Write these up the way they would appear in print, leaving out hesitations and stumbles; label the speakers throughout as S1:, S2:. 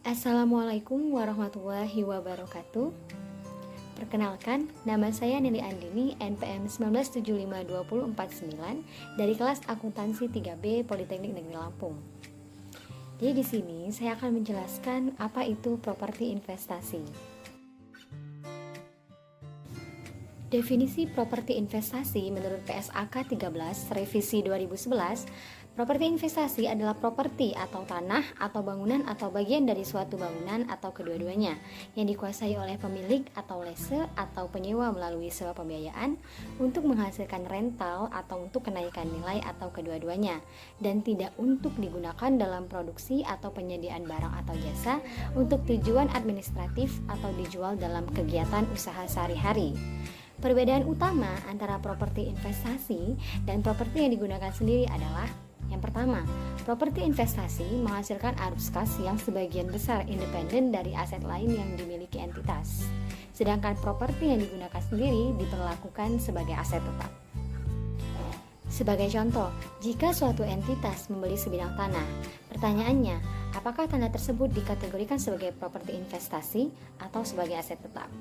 S1: Assalamualaikum warahmatullahi wabarakatuh. Perkenalkan, nama saya Nili Andini, NPM 19752049 dari kelas Akuntansi 3B Politeknik Negeri Lampung. Jadi di sini saya akan menjelaskan apa itu properti investasi. Definisi properti investasi menurut PSAK 13 revisi 2011, properti investasi adalah properti atau tanah atau bangunan atau bagian dari suatu bangunan atau kedua-duanya yang dikuasai oleh pemilik atau lese atau penyewa melalui sewa pembiayaan untuk menghasilkan rental atau untuk kenaikan nilai atau kedua-duanya, dan tidak untuk digunakan dalam produksi atau penyediaan barang atau jasa untuk tujuan administratif atau dijual dalam kegiatan usaha sehari-hari. Perbedaan utama antara properti investasi dan properti yang digunakan sendiri adalah: yang pertama, properti investasi menghasilkan arus kas yang sebagian besar independen dari aset lain yang dimiliki entitas. Sedangkan properti yang digunakan sendiri diperlakukan sebagai aset tetap. Sebagai contoh, jika suatu entitas membeli sebidang tanah, pertanyaannya, apakah tanah tersebut dikategorikan sebagai properti investasi atau sebagai aset tetap?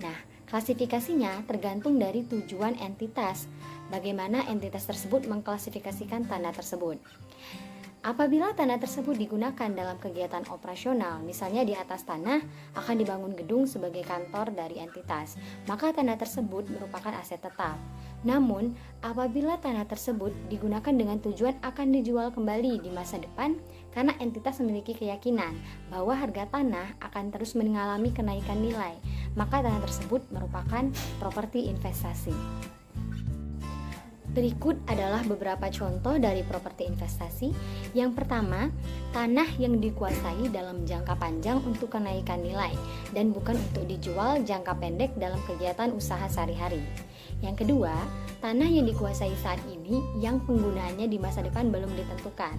S1: Nah, klasifikasinya tergantung dari tujuan entitas, bagaimana entitas tersebut mengklasifikasikan tanah tersebut. Apabila tanah tersebut digunakan dalam kegiatan operasional, misalnya di atas tanah akan dibangun gedung sebagai kantor dari entitas, maka tanah tersebut merupakan aset tetap. Namun, apabila tanah tersebut digunakan dengan tujuan akan dijual kembali di masa depan karena entitas memiliki keyakinan bahwa harga tanah akan terus mengalami kenaikan nilai, maka tanah tersebut merupakan properti investasi. Berikut adalah beberapa contoh dari properti investasi. Yang pertama, tanah yang dikuasai dalam jangka panjang untuk kenaikan nilai dan bukan untuk dijual jangka pendek dalam kegiatan usaha sehari-hari. Yang kedua, tanah yang dikuasai saat ini yang penggunaannya di masa depan belum ditentukan.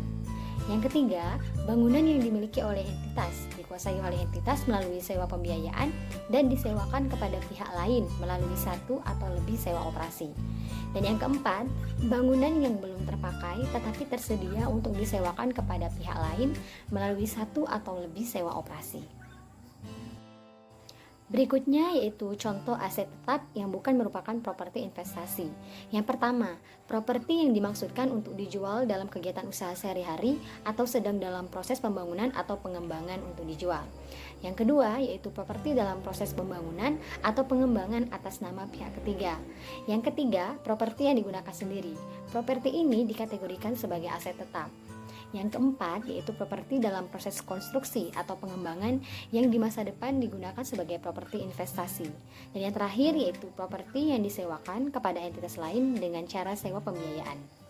S1: Yang ketiga, bangunan yang dimiliki oleh entitas, dikuasai oleh entitas melalui sewa pembiayaan dan disewakan kepada pihak lain melalui satu atau lebih sewa operasi. Dan yang keempat, bangunan yang belum terpakai tetapi tersedia untuk disewakan kepada pihak lain melalui satu atau lebih sewa operasi. Berikutnya yaitu contoh aset tetap yang bukan merupakan properti investasi. Yang pertama, properti yang dimaksudkan untuk dijual dalam kegiatan usaha sehari-hari atau sedang dalam proses pembangunan atau pengembangan untuk dijual. Yang kedua yaitu properti dalam proses pembangunan atau pengembangan atas nama pihak ketiga. Yang ketiga, properti yang digunakan sendiri. Properti ini dikategorikan sebagai aset tetap. Yang keempat yaitu properti dalam proses konstruksi atau pengembangan yang di masa depan digunakan sebagai properti investasi. Dan yang terakhir yaitu properti yang disewakan kepada entitas lain dengan cara sewa pembiayaan.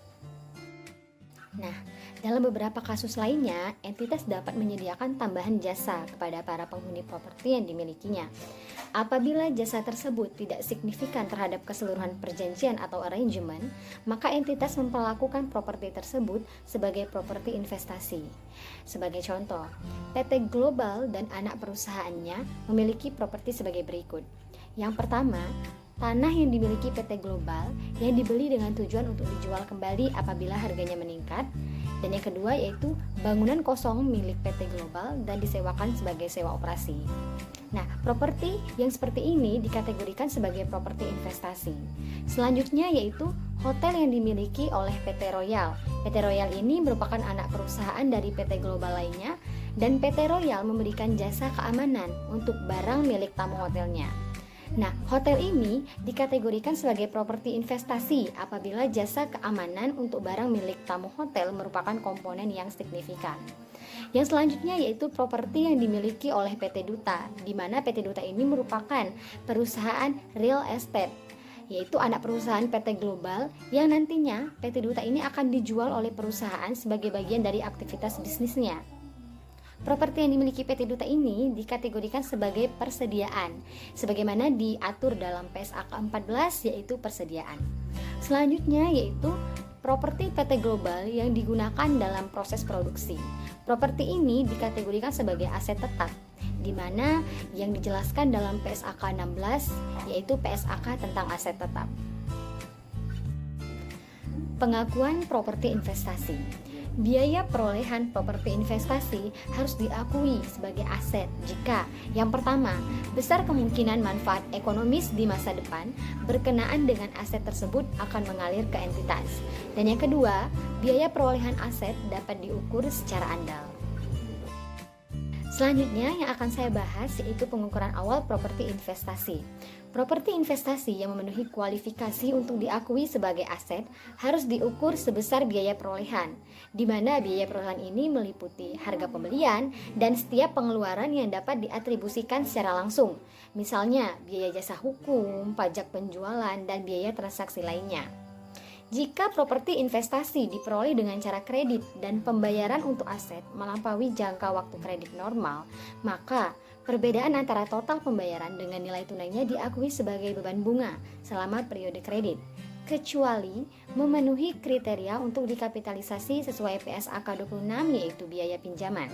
S1: Nah, dalam beberapa kasus lainnya, entitas dapat menyediakan tambahan jasa kepada para penghuni properti yang dimilikinya. Apabila jasa tersebut tidak signifikan terhadap keseluruhan perjanjian atau arrangement, maka entitas memperlakukan properti tersebut sebagai properti investasi. Sebagai contoh, PT Global dan anak perusahaannya memiliki properti sebagai berikut. Yang pertama, tanah yang dimiliki PT Global yang dibeli dengan tujuan untuk dijual kembali apabila harganya meningkat. Dan yang kedua yaitu bangunan kosong milik PT Global dan disewakan sebagai sewa operasi. Nah, properti yang seperti ini dikategorikan sebagai properti investasi. Selanjutnya yaitu hotel yang dimiliki oleh PT Royal. PT Royal ini merupakan anak perusahaan dari PT Global lainnya dan PT Royal memberikan jasa keamanan untuk barang milik tamu hotelnya. Nah, hotel ini dikategorikan sebagai properti investasi apabila jasa keamanan untuk barang milik tamu hotel merupakan komponen yang signifikan. Yang selanjutnya yaitu properti yang dimiliki oleh PT Duta, di mana PT Duta ini merupakan perusahaan real estate, yaitu anak perusahaan PT Global yang nantinya PT Duta ini akan dijual oleh perusahaan sebagai bagian dari aktivitas bisnisnya. Properti yang dimiliki PT Duta ini dikategorikan sebagai persediaan, sebagaimana diatur dalam PSAK 14 yaitu persediaan. Selanjutnya yaitu properti PT Global yang digunakan dalam proses produksi. Properti ini dikategorikan sebagai aset tetap, di mana yang dijelaskan dalam PSAK 16 yaitu PSAK tentang aset tetap. Pengakuan properti investasi. Biaya perolehan properti investasi harus diakui sebagai aset jika yang pertama, besar kemungkinan manfaat ekonomis di masa depan berkenaan dengan aset tersebut akan mengalir ke entitas. Dan yang kedua, biaya perolehan aset dapat diukur secara andal. Selanjutnya yang akan saya bahas yaitu pengukuran awal properti investasi. Properti investasi yang memenuhi kualifikasi untuk diakui sebagai aset harus diukur sebesar biaya perolehan, di mana biaya perolehan ini meliputi harga pembelian dan setiap pengeluaran yang dapat diatribusikan secara langsung, misalnya biaya jasa hukum, pajak penjualan, dan biaya transaksi lainnya. Jika properti investasi diperoleh dengan cara kredit dan pembayaran untuk aset melampaui jangka waktu kredit normal, maka perbedaan antara total pembayaran dengan nilai tunainya diakui sebagai beban bunga selama periode kredit, kecuali memenuhi kriteria untuk dikapitalisasi sesuai PSAK 26 yaitu biaya pinjaman.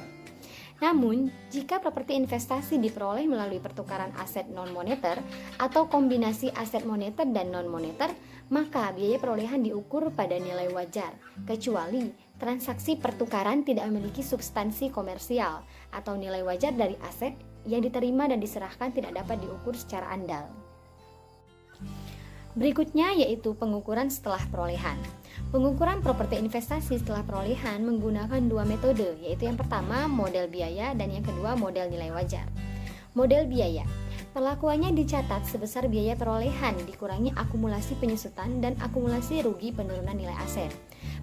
S1: Namun, jika properti investasi diperoleh melalui pertukaran aset non-moneter atau kombinasi aset moneter dan non-moneter, maka biaya perolehan diukur pada nilai wajar, kecuali transaksi pertukaran tidak memiliki substansi komersial atau nilai wajar dari aset yang diterima dan diserahkan tidak dapat diukur secara andal. Berikutnya yaitu pengukuran setelah perolehan. Pengukuran properti investasi setelah perolehan menggunakan dua metode, yaitu yang pertama model biaya dan yang kedua model nilai wajar. Model biaya, perlakuannya dicatat sebesar biaya perolehan dikurangi akumulasi penyusutan dan akumulasi rugi penurunan nilai aset.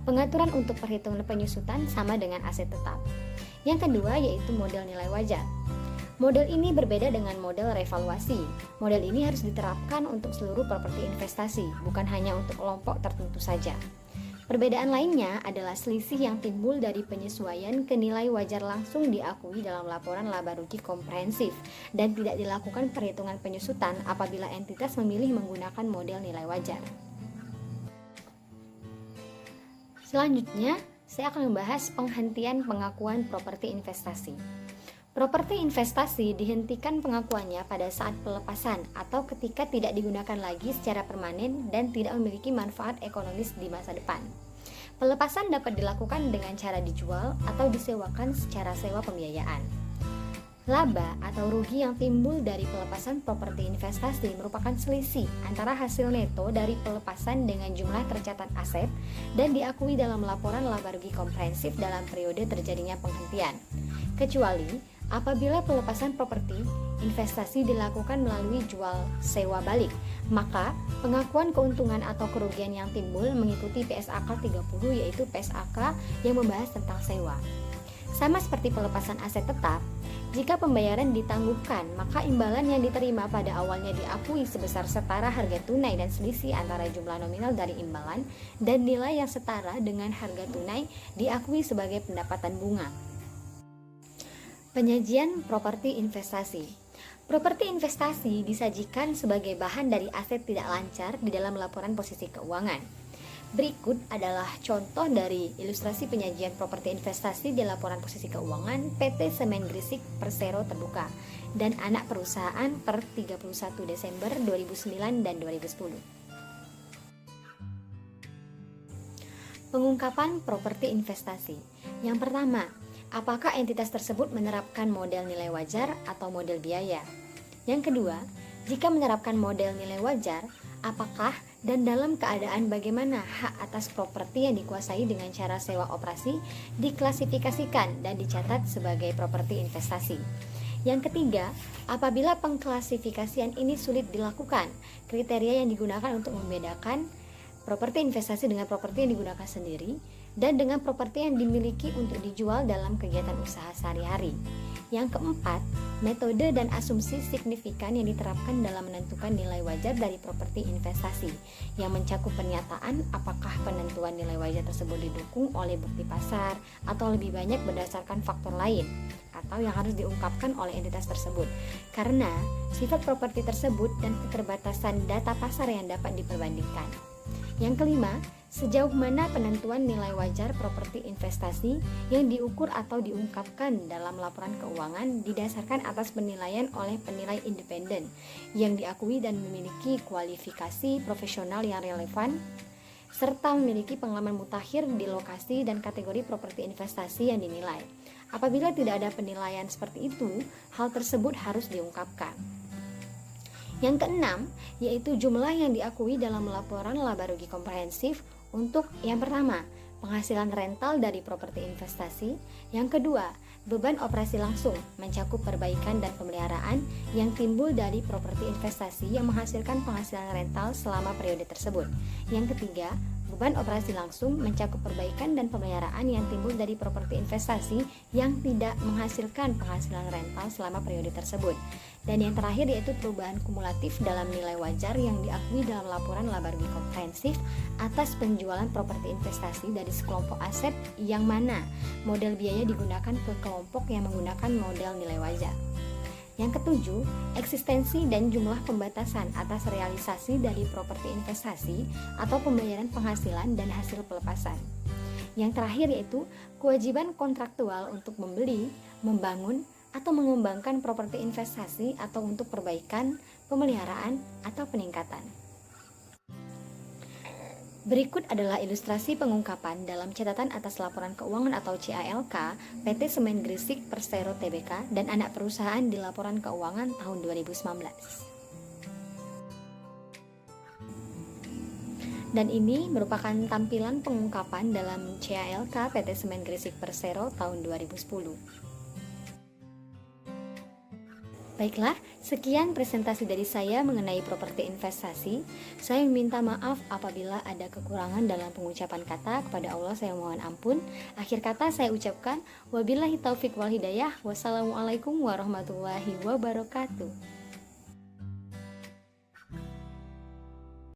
S1: Pengaturan untuk perhitungan penyusutan sama dengan aset tetap. Yang kedua yaitu model nilai wajar. Model ini berbeda dengan model revaluasi. Model ini harus diterapkan untuk seluruh properti investasi, bukan hanya untuk kelompok tertentu saja. Perbedaan lainnya adalah selisih yang timbul dari penyesuaian ke nilai wajar langsung diakui dalam laporan laba rugi komprehensif dan tidak dilakukan perhitungan penyusutan apabila entitas memilih menggunakan model nilai wajar. Selanjutnya, saya akan membahas penghentian pengakuan properti investasi. Properti investasi dihentikan pengakuannya pada saat pelepasan atau ketika tidak digunakan lagi secara permanen dan tidak memiliki manfaat ekonomis di masa depan. Pelepasan dapat dilakukan dengan cara dijual atau disewakan secara sewa pembiayaan. Laba atau rugi yang timbul dari pelepasan properti investasi merupakan selisih antara hasil neto dari pelepasan dengan jumlah tercatat aset dan diakui dalam laporan laba rugi komprehensif dalam periode terjadinya penghentian. Kecuali apabila pelepasan properti investasi dilakukan melalui jual sewa balik, maka pengakuan keuntungan atau kerugian yang timbul mengikuti PSAK 30 yaitu PSAK yang membahas tentang sewa. Sama seperti pelepasan aset tetap, jika pembayaran ditangguhkan, maka imbalan yang diterima pada awalnya diakui sebesar setara harga tunai dan selisih antara jumlah nominal dari imbalan dan nilai yang setara dengan harga tunai diakui sebagai pendapatan bunga. Penyajian properti investasi. Properti investasi disajikan sebagai bahan dari aset tidak lancar di dalam laporan posisi keuangan. Berikut adalah contoh dari ilustrasi penyajian properti investasi di laporan posisi keuangan PT Semen Gresik Persero Terbuka dan anak perusahaan per 31 Desember 2009 dan 2010. Pengungkapan properti investasi. Yang pertama, apakah entitas tersebut menerapkan model nilai wajar atau model biaya? Yang kedua, jika menerapkan model nilai wajar, apakah dan dalam keadaan bagaimana hak atas properti yang dikuasai dengan cara sewa operasi diklasifikasikan dan dicatat sebagai properti investasi? Yang ketiga, apabila pengklasifikasian ini sulit dilakukan, kriteria yang digunakan untuk membedakan properti investasi dengan properti yang digunakan sendiri dan dengan properti yang dimiliki untuk dijual dalam kegiatan usaha sehari-hari. Yang keempat, metode dan asumsi signifikan yang diterapkan dalam menentukan nilai wajar dari properti investasi yang mencakup pernyataan apakah penentuan nilai wajar tersebut didukung oleh bukti pasar atau lebih banyak berdasarkan faktor lain atau yang harus diungkapkan oleh entitas tersebut karena sifat properti tersebut dan keterbatasan data pasar yang dapat diperbandingkan. Yang kelima, sejauh mana penentuan nilai wajar properti investasi yang diukur atau diungkapkan dalam laporan keuangan didasarkan atas penilaian oleh penilai independen yang diakui dan memiliki kualifikasi profesional yang relevan. serta memiliki pengalaman mutakhir di lokasi dan kategori properti investasi yang dinilai. Apabila tidak ada penilaian seperti itu, hal tersebut harus diungkapkan. Yang keenam, yaitu jumlah yang diakui dalam laporan laba rugi komprehensif untuk yang pertama, penghasilan rental dari properti investasi. Yang kedua, beban operasi langsung mencakup perbaikan dan pemeliharaan yang timbul dari properti investasi yang menghasilkan penghasilan rental selama periode tersebut. Yang ketiga, beban operasi langsung mencakup perbaikan dan pemeliharaan yang timbul dari properti investasi yang tidak menghasilkan penghasilan rental selama periode tersebut. Dan yang terakhir yaitu perubahan kumulatif dalam nilai wajar yang diakui dalam laporan laba rugi komprehensif atas penjualan properti investasi dari sekelompok aset yang mana model biaya digunakan ke kelompok yang menggunakan model nilai wajar. Yang ketujuh, eksistensi dan jumlah pembatasan atas realisasi dari properti investasi atau pembayaran penghasilan dan hasil pelepasan. Yang terakhir yaitu kewajiban kontraktual untuk membeli, membangun, atau mengembangkan properti investasi atau untuk perbaikan, pemeliharaan, atau peningkatan. Berikut adalah ilustrasi pengungkapan dalam catatan atas laporan keuangan atau CALK PT Semen Gresik Persero Tbk dan anak perusahaan di laporan keuangan tahun 2019. Dan ini merupakan tampilan pengungkapan dalam CALK PT Semen Gresik Persero tahun 2010. Baiklah, sekian presentasi dari saya mengenai properti investasi. Saya meminta maaf apabila ada kekurangan dalam pengucapan kata. Kepada Allah saya mohon ampun. Akhir kata saya ucapkan wabillahi taufik wal hidayah. Wassalamualaikum warahmatullahi wabarakatuh.